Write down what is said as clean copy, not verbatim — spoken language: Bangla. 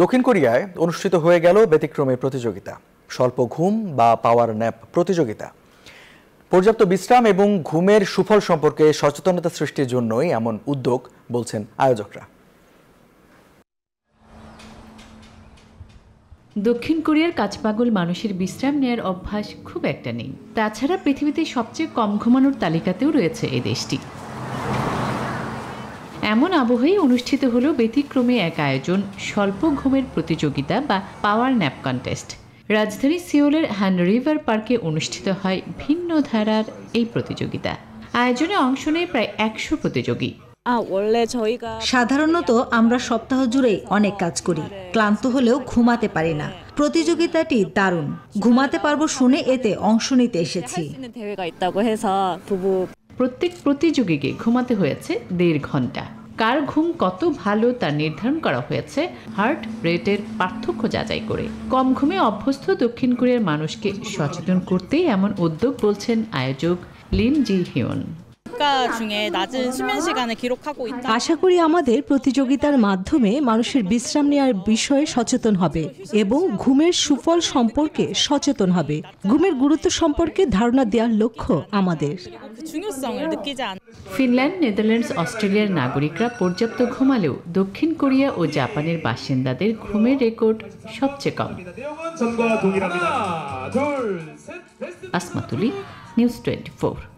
দক্ষিণ কোরিয়ায় অনুষ্ঠিত হয়ে গেল ব্যতিক্রমী প্রতিযোগিতা, স্বল্প ঘুম বা পাওয়ার ন্যাপ প্রতিযোগিতা। পর্যাপ্ত বিশ্রাম এবং ঘুমের সুফল সম্পর্কে সচেতনতা সৃষ্টির জন্যই এমন উদ্যোগ বলছেন আয়োজকরা। দক্ষিণ কোরিয়ার কাজপাগল মানুষের বিশ্রাম নেয়ার অভ্যাস খুব একটা নেই। তাছাড়া পৃথিবীতে সবচেয়ে কম ঘুমানোর তালিকাতেও রয়েছে এই দেশটি। এমন আবহেই অনুষ্ঠিত হলো ব্যতিক্রমী এক আয়োজন, স্বল্প ঘুমের প্রতিযোগিতা বা পাওয়ার ন্যাপ কন্টেস্ট। রাজধানী সিওলের হ্যান রিভার পার্কে অনুষ্ঠিত হয় ভিন্ন ধারার এই প্রতিযোগিতা। আয়োজনে অংশ নেয় প্রায় 100 প্রতিযোগী। সাধারণত আমরা সপ্তাহ জুড়েই অনেক কাজ করি, ক্লান্ত হলেও ঘুমাতে পারি না। প্রতিযোগিতাটি দারুণ, ঘুমাতে পারবো শুনে এতে অংশ নিতে এসেছি। প্রত্যেক প্রতিযোগীকে ঘুমাতে হয়েছে 1.5 ঘন্টা। কার ঘুম কত ভালো তা নির্ধারণ করা হয়েছে হার্ট রেটের পার্থক্য যাচাই করে। কম ঘুমে অভ্যস্ত দক্ষিণ কোরিয়ার মানুষকে সচেতন করতেই এমন উদ্যোগ বলছেন আয়োজক লিম জি হিউন। আশা করি আমাদের প্রতিযোগিতার মাধ্যমে মানুষের বিশ্রাম নেওয়ার বিষয়ে সচেতন হবে এবং ঘুমের সুফল সম্পর্কে সচেতন হবে। ঘুমের গুরুত্ব সম্পর্কে ধারণা দেওয়ার লক্ষ্য আমাদের। ফিনল্যান্ড, নেদারল্যান্ডস, অস্ট্রেলিয়ার নাগরিকরা পর্যাপ্ত ঘুমালেও দক্ষিণ কোরিয়া ও জাপানের বাসিন্দাদের ঘুমের রেকর্ড সবচেয়ে কম। আসমাতুলি, নিউজ 24।